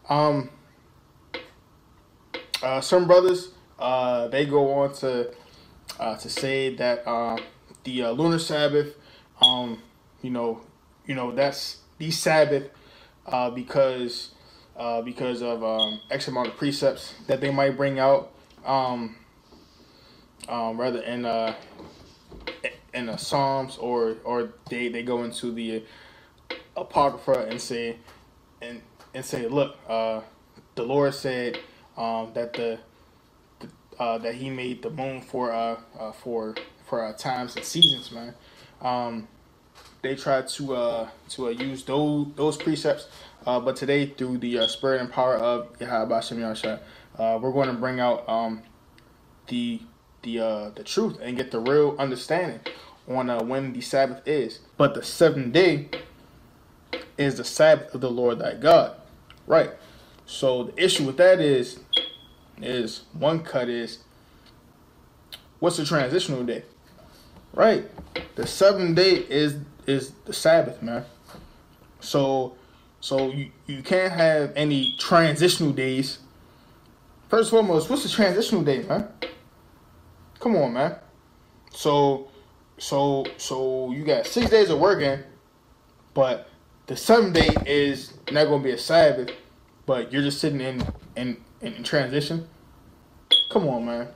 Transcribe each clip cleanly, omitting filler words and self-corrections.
Um, some brothers, they go on to say that the lunar Sabbath, um, you know, that's the Sabbath because of X amount of precepts that they might bring out, rather in the Psalms, or they go into the Apocrypha and say look, the Lord said that that He made the moon for times and seasons, man. They try to use those precepts, but today, through the spirit and power of Yahweh Shem Yahshua, we're going to bring out the truth and get the real understanding on when the Sabbath is. But the seventh day is the Sabbath of the Lord thy God, right? So the issue with that is one cut is, what's the transitional day, right? The seventh day is the Sabbath, man. So you can't have any transitional days. First and foremost, what's the transitional day, man? Come on, man. So you got 6 days of working, but the seventh day is not going to be a Sabbath, but you're just sitting in transition. Come on, man.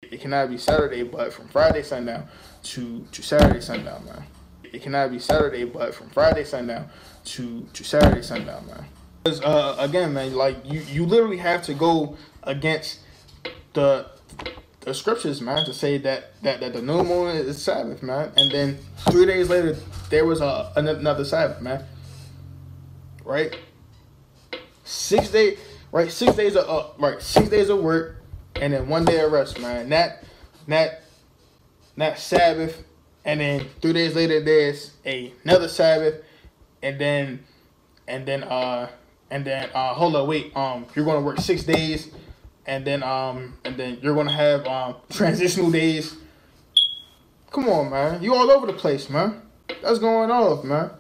It cannot be Saturday, but from Friday sundown to Saturday sundown, man. It cannot be Saturday, but from Friday sundown to Saturday sundown, man. Because again, man, like you literally have to go against the scriptures, man, to say that the new moon is Sabbath, man. And then 3 days later, there was another Sabbath, man. Right? 6 days, right? 6 days of 6 days of work, and then 1 day of rest, man. Not Sabbath, and then 3 days later there's another Sabbath, and then hold on, wait, you're gonna work 6 days, and then you're gonna have transitional days. Come on, man, you all over the place, man. That's going off, man.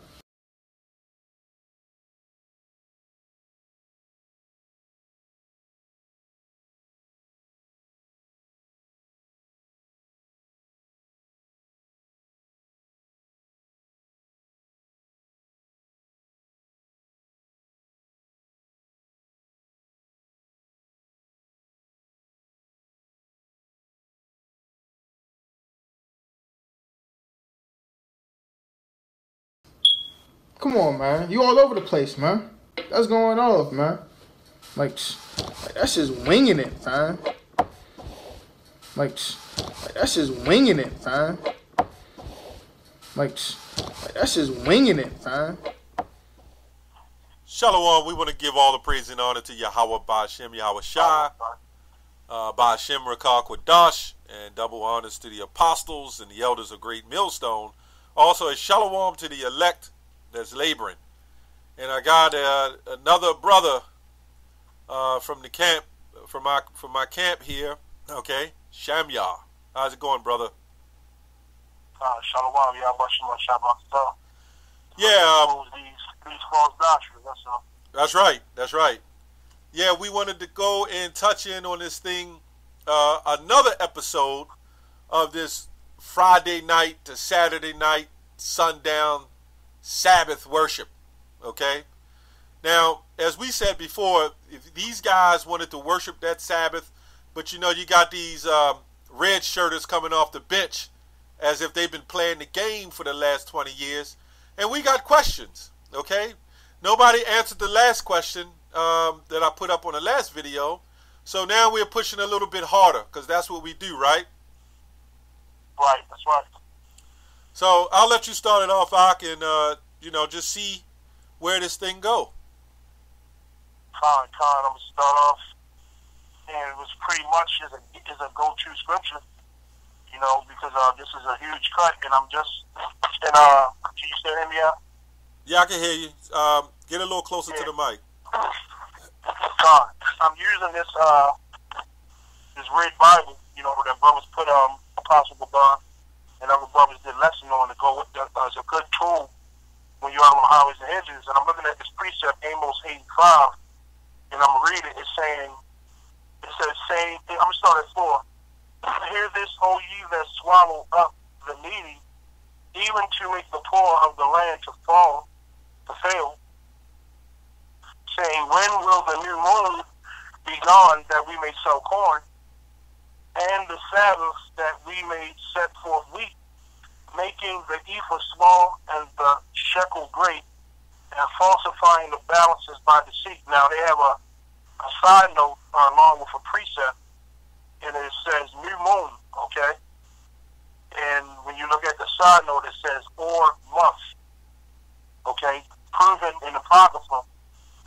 Come on, man, you all over the place, man. That's going off, man. Like that's just winging it, man. Like that's just winging it, man. Like that's just winging it, man. Shalom, we want to give all the praise and honor to Yahweh Ba'ashem Yahweh Shai, Ba'ashem Rakal Kwadash, and double honors to the apostles and the elders of Great Millstone. Also a shalom to the elect that's laboring. And I got another brother from the camp, from my camp here. Okay, Shamyah. How's it going, brother? Shalom, Shabbat. Yeah. These false doctrines, that's all. That's right. That's right. Yeah, we wanted to go and touch in on this thing, another episode of this Friday night to Saturday night sundown Sabbath worship. Okay. Now, as we said before, if these guys wanted to worship that Sabbath, but you know, you got these red shirters coming off the bench as if they've been playing the game for the last 20 years. And we got questions, okay? Nobody answered the last question that I put up on the last video. So now we're pushing a little bit harder because that's what we do, right? Right, that's right. So I'll let you start it off, Ak, and, you know, just see where this thing go. Fine, I'm going to start off. And it was pretty much is a go-to scripture, you know, because this is a huge cut, and I'm just, and can you still hear me out? Yeah, I can hear you. Get a little closer to the mic. I'm using this this red Bible, that brothers put Apostle Gabar and other brothers did lesson on to go with as a good tool when you're out on the highways and hedges. And I'm looking at this precept, Amos 8:5, and I'm reading it. It says, I'm gonna start at 4. Hear this, O ye that swallow up the needy, even to make the poor of the land to fail, saying, when will the new moon be gone, that we may sow corn, and the Sabbath, that we may set forth wheat, making the ephah small and the shekel great, and falsifying the balances by deceit. Now they have a side note along with a precept, and it says new moon, okay? And when you look at the side note, it says or month, okay? Proven in Apocrypha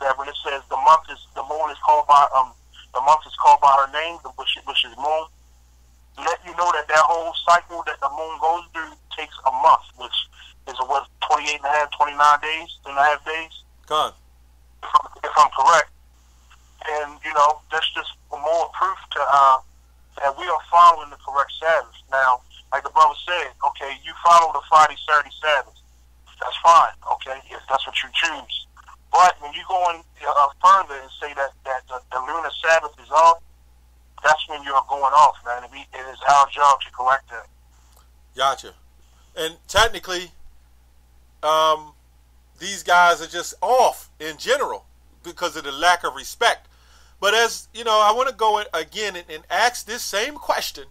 that when it says the moon is called by her name, which is moon, let you know that whole cycle that the moon goes through takes a month, which is 28 and a half, 29 days, 2.5 days. Gone. If I'm correct. And, that's just more proof to that we are following the correct Sabbath. Now, like the brother said, okay, you follow the Friday, Saturday Sabbath. That's fine, okay, if that's what you choose. But when you go in further and say that the lunar Sabbath is off, that's when you're going off, man. It is our job to correct that. Gotcha. And technically, these guys are just off in general because of the lack of respect. But as you know, I want to go again and ask this same question.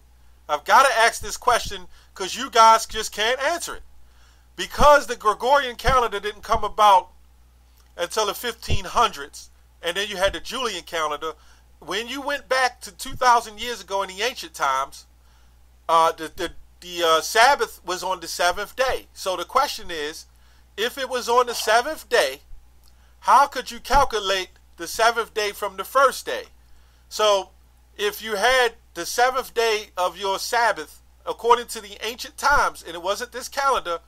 I've got to ask this question because you guys just can't answer it. Because the Gregorian calendar didn't come about until the 1500s, and then you had the Julian calendar. When you went back to 2,000 years ago in the ancient times, the Sabbath was on the 7th day. So the question is, if it was on the 7th day, how could you calculate the 7th day from the first day? So if you had the 7th day of your Sabbath, according to the ancient times, and it wasn't this calendar,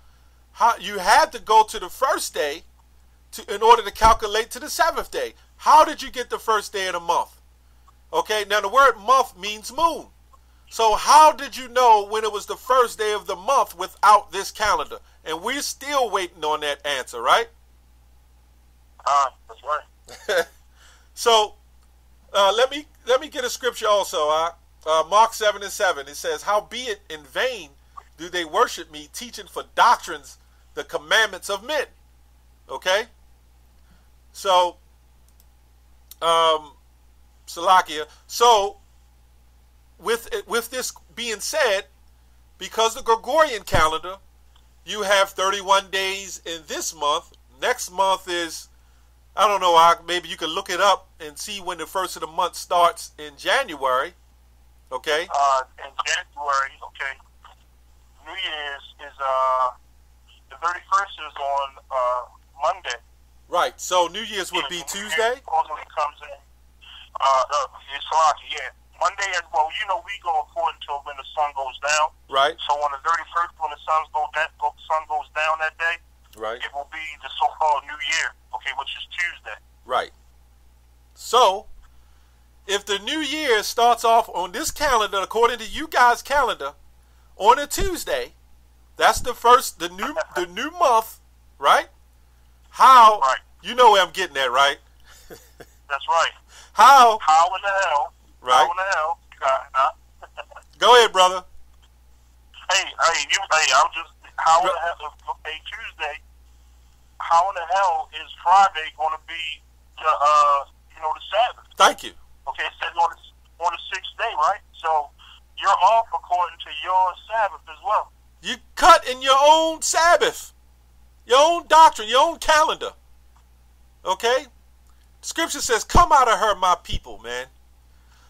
you had to go to the first day in order to calculate to the 7th day. How did you get the first day of the month? Okay, now the word month means moon. So how did you know when it was the first day of the month without this calendar? And we're still waiting on that answer, right? That's right. So let me get a scripture also. Mark 7:7. It says, howbeit in vain do they worship me, teaching for doctrines the commandments of men. Okay? So, Salakia. So, with this being said, because the Gregorian calendar, you have 31 days in this month. Next month is, I don't know, maybe you can look it up and see when the first of the month starts in January. Okay? In January, okay. New Year's is, the 31st is on Monday. Right. So New Year's would be Tuesday? Supposedly comes in. It's Salaki, yeah. Monday, we go according to when the sun goes down. Right. So on the 31st, when the sun goes down that day, right, it will be the so-called New Year, okay, which is Tuesday. Right. So, if the New Year starts off on this calendar, according to you guys' calendar, on a Tuesday, that's the new month, right? How? Right. You know where I'm getting at, right? That's right. How? How in the hell? Right. How in the hell? Go ahead, brother. I'm just, how in the hell, okay, Tuesday, how in the hell is Friday going to be the Sabbath? Thank you. Okay, it says on the 6th day, right? So you're off according to your Sabbath as well. You cut in your own Sabbath, your own doctrine, your own calendar. Okay? Scripture says, come out of her, my people, man.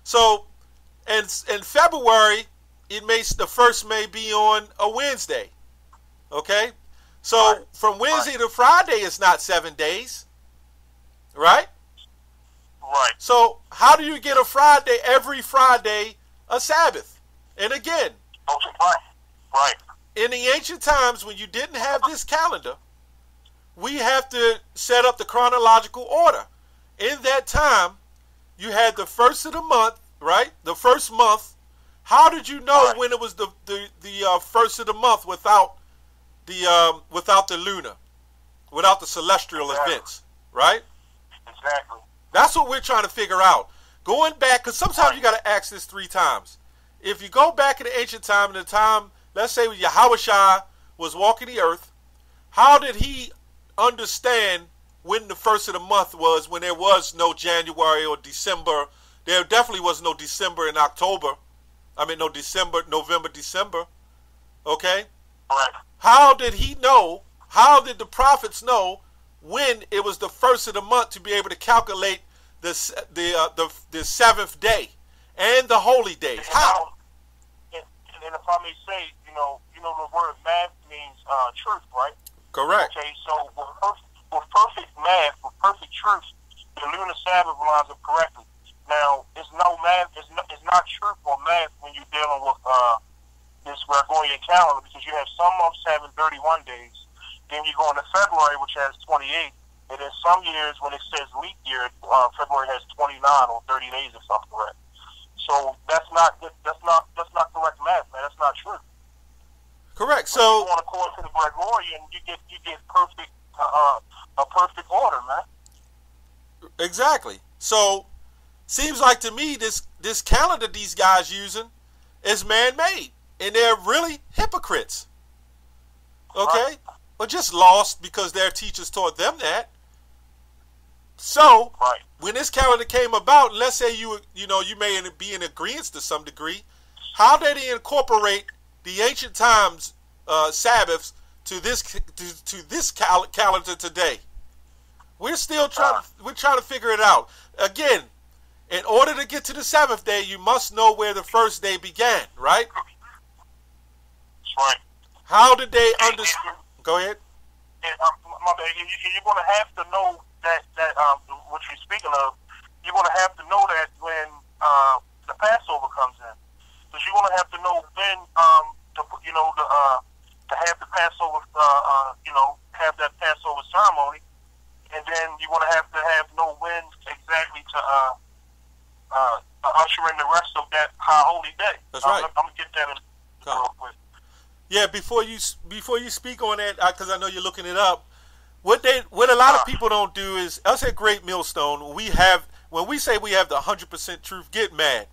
So, in February, the first may be on a Wednesday. Okay? So, right, from Wednesday to Friday is not 7 days. Right? Right. So, how do you get every Friday, a Sabbath? And again, okay, right. In the ancient times, when you didn't have this calendar, we have to set up the chronological order. In that time, you had the first of the month, right? The first month. How did you know when it was the first of the month without the lunar, without the celestial events, right? Exactly. That's what we're trying to figure out. Going back, because sometimes you got to ask this 3 times. If you go back in the ancient time, in the time, let's say Yahushua was walking the earth, how did he understand when the first of the month was, when there was no January or December? There definitely was no December and October. I mean, no December, November, December. Okay? Right. How did he know, how did the prophets know when it was the first of the month to be able to calculate the 7th day and the holy days? How? And if I may say, you know the word math means truth, right? Correct. Okay, so with perfect math, with perfect truth, the lunar Sabbath lines up correctly. Now, it's no math, it's not truth or math when you're dealing with this Gregorian calendar, because you have some months having 31 days. Then you go into February, which has 28, and then some years when it says leap year, February has 29 or 30 days if I'm correct. So that's not correct math, man. That's not true. Correct. When So you go according to the Gregorian, you get perfect a perfect order, man. exactly. So seems like to me this calendar these guys using is man-made, and they're really hypocrites. Okay, Right. but just lost because their teachers taught them that. So Right. when this calendar came about, let's say you may be in agreement to some degree, how did he incorporate the ancient times Sabbaths to this calendar today? We're still trying to figure it out. Again, in order to get to the 7th day, you must know where the first day began, right? That's right. How did they understand? Go ahead. And, my bad. You're going to have to know that what you're speaking of. You're going to have to know that when the Passover comes in, because you're going to have to know when to have the Passover, have that Passover ceremony, and then you're going to have know when exactly to usher in the rest of that high holy day. That's right. I'm gonna get that in real quick. Yeah, before you speak on that, because I know you're looking it up. What a lot of people don't do is, us at Great Millstone, when we say we have the 100% truth, get mad,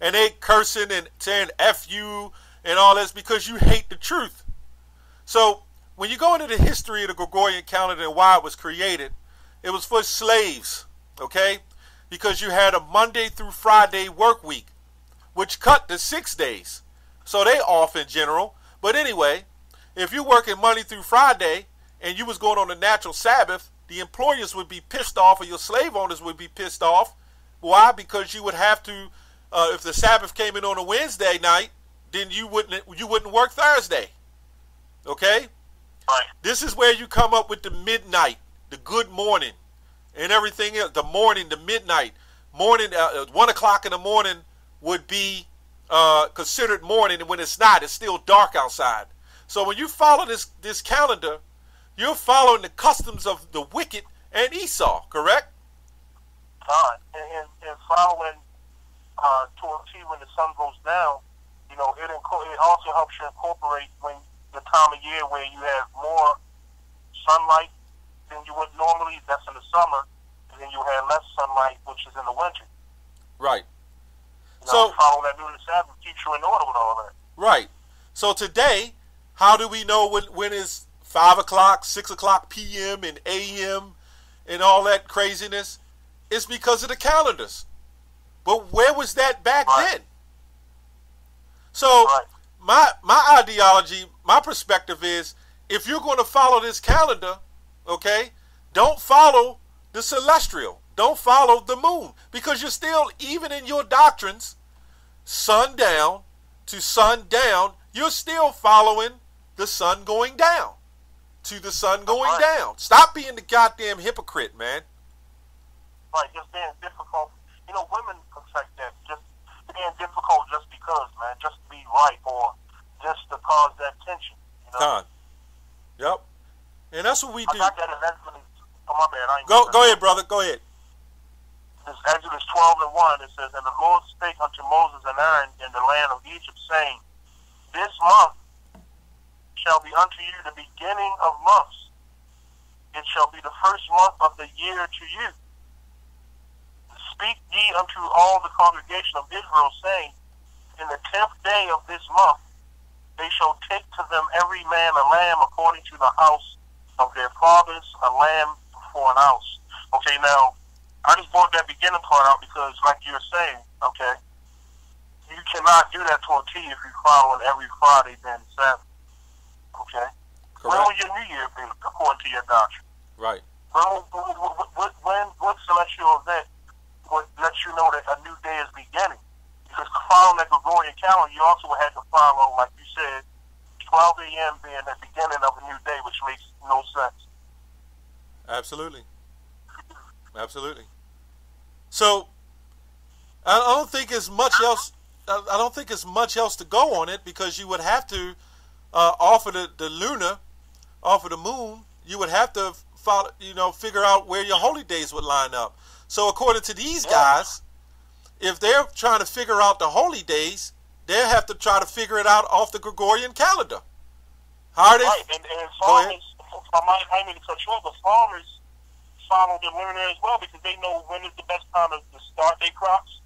and they cursing and saying "F you" and all this because you hate the truth. So when you go into the history of the Gregorian calendar and why it was created, it was for slaves, okay? Because you had a Monday through Friday work week, which cut to 6 days. So they off in general. But anyway, if you're working Monday through Friday and you was going on a natural Sabbath, the employers would be pissed off, or your slave owners would be pissed off. Why? Because you would have to, if the Sabbath came in on a Wednesday night, then you wouldn't work Thursday. Okay? Right. This is where you come up with the midnight, the good morning, and everything else. The morning, the midnight, morning, 1 o'clock in the morning would be considered morning, and when it's not, it's still dark outside. So when you follow this calendar, you're following the customs of the wicked and Esau, correct? And following to a T when the sun goes down, it also helps you incorporate when the time of year where you have more sunlight than you would normally. That's in the summer, and then you have less sunlight, which is in the winter. Right. So follow that lunar Sabbath keeps you in order with all that. Right. So today, how do we know when it's 5 o'clock, 6 o'clock p.m. and a.m. and all that craziness? It's because of the calendars. But where was that back then? So my ideology, my perspective is, if you're going to follow this calendar, okay, don't follow the celestial. Don't follow the moon, because you're still, even in your doctrines, sundown to sundown, you're still following the sun going down to the sun going down. Stop being the goddamn hypocrite, man. Right, just being difficult. Women affect that. Just being difficult just because, man, just to be right or just to cause that tension. Con. Yep. And that's what we do. I got that eventually. Oh, my bad. Go ahead, brother. Go ahead. This is Exodus 12:1. It says, "And the Lord spake unto Moses and Aaron in the land of Egypt, saying, This month shall be unto you the beginning of months. It shall be the first month of the year to you. Speak ye unto all the congregation of Israel, saying, In the 10th day of this month they shall take to them every man a lamb according to the house of their fathers, a lamb for an ounce." Okay, now, I just brought that beginning part out because, like you were saying, okay, you cannot do that to a T if you follow it every Friday, then Sabbath. Okay? Correct. When will your New Year be, according to your doctrine? Right. What celestial event would let you know that a new day is beginning? Because following the Gregorian calendar, you also had to follow, like you said, 12 a.m. being the beginning of a new day, which makes no sense. Absolutely. Absolutely. So, I don't think there's much else. I don't think there's much else to go on it, because you would have to offer the lunar, offer the moon. You would have to follow, figure out where your holy days would line up. So, according to these guys, if they're trying to figure out the holy days, they'll have to try to figure it out off the Gregorian calendar. How are they? Right, and farmers, I mean to cut you off, but farmers follow the lunar as well, because they know when is the best time to start their crops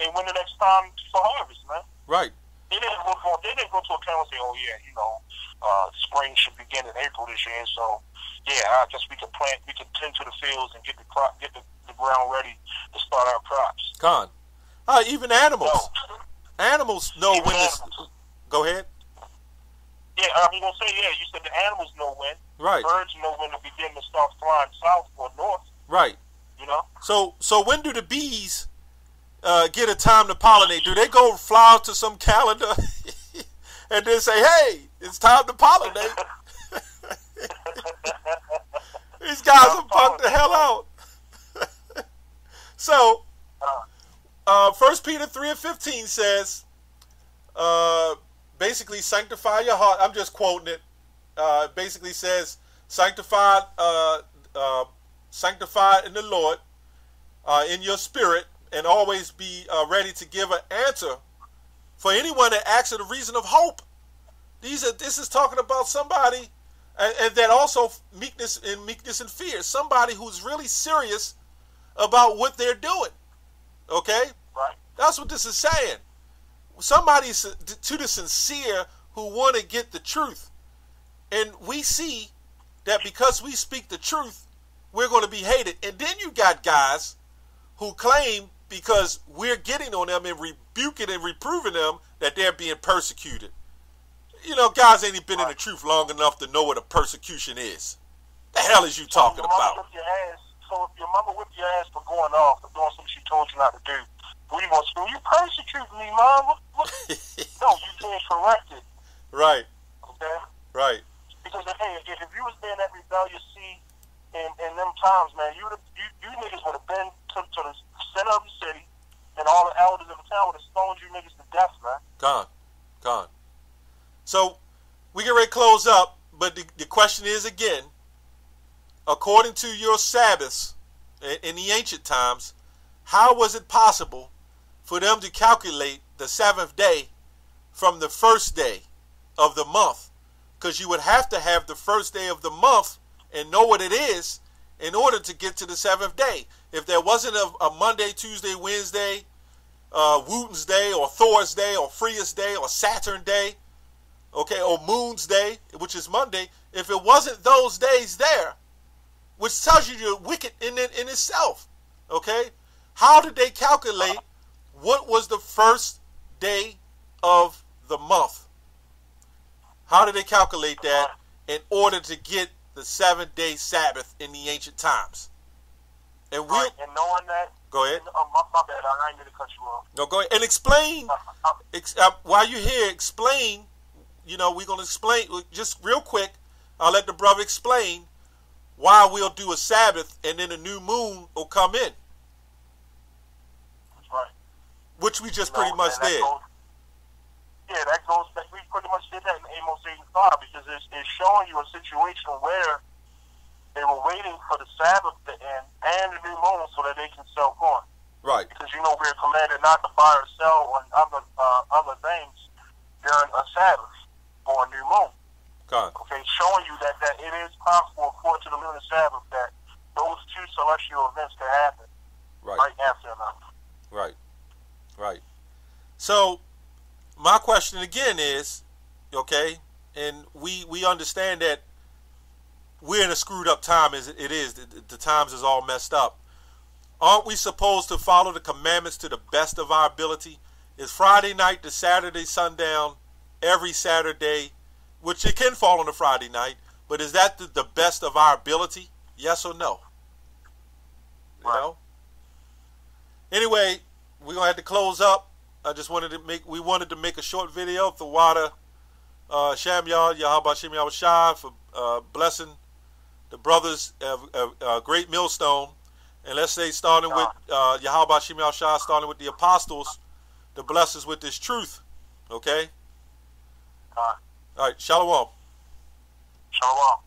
and when the next time for harvest, man. Right. They didn't go to a town and say, "Oh yeah, spring should begin in April this year, so yeah, I guess we can tend to the fields and get the ground ready to start our crops." Even animals. No. Animals know when this. Go ahead. Yeah, I was gonna say, you said the animals know when. Right. Birds know when to begin to start flying south or north. Right. So when do the bees get a time to pollinate? Do they go fly out to some calendar and then say, "Hey, it's time to pollinate"? These guys are bugged the hell out. So, 1 Peter 3:15 says, basically, sanctify your heart. I'm just quoting it. Basically says, sanctified in the Lord, in your spirit, and always be ready to give an answer for anyone that asks a reason of hope. This is talking about somebody, and that also meekness and fear. Somebody who's really serious about what they're doing. Okay? Right. That's what this is saying. Somebody to the sincere who want to get the truth. And we see that because we speak the truth, we're going to be hated. And then you got guys who claim because we're getting on them and rebuking and reproving them that they're being persecuted. Guys ain't been in the truth long enough to know what a persecution is. The hell is you talking about? So if your mother whipped your ass for going off or doing something she told you not to do, what are you going to say? You persecuting me, Mom? No, you're being corrected. Right. Okay? Right. Because, hey, if you was being that rebellious seed in them times, man, you niggas would have been to the center of the city, and all the elders of the town would have stoned you niggas to death, man. Gone. So, we get ready to close up, but the question is again, according to your Sabbaths in the ancient times, how was it possible for them to calculate the seventh day from the first day of the month? Because you would have to have the first day of the month and know what it is in order to get to the seventh day. If there wasn't a Monday, Tuesday, Wednesday, Wootton's Day, or Thor's Day, or Freya's Day, or Saturn Day, okay, or Moon's Day, which is Monday, if it wasn't those days there, which tells you you're wicked in itself, okay? How did they calculate what was the first day of the month? How did they calculate that in order to get the 7-day Sabbath in the ancient times? And and knowing that. Go ahead. My bad. I ain't mean to cut you off. No, go ahead and explain. While you're here, explain. We're gonna explain just real quick. I'll let the brother explain why we'll do a Sabbath and then a new moon will come in. That's right. Which we just pretty much did. That goes back. We pretty much did that in Amos 8:5 because it's showing you a situation where they were waiting for the Sabbath to end and the new moon so that they can sell corn. Right. Because we're commanded not to buy or sell on other things during a Sabbath or a new moon. Okay, showing you that it is possible according to the lunar Sabbath that those two celestial events can happen right after another. Right. Right. So my question again is, okay, and we understand that we're in a screwed up time as it is. The times is all messed up. Aren't we supposed to follow the commandments to the best of our ability? Is Friday night to Saturday sundown every Saturday, which it can fall on a Friday night, but is that the best of our ability? Yes or no? You know? Anyway, we're going to have to close up. I just wanted to make a short video of the water. Sham Yah, Yahweh Shem Yahweh Shai, for blessing the brothers of Great Millstone. And let's say starting with Yahweh Shem Yahweh Shai, starting with the apostles, to bless us with this truth. Okay? All right. Shalom. Shalom.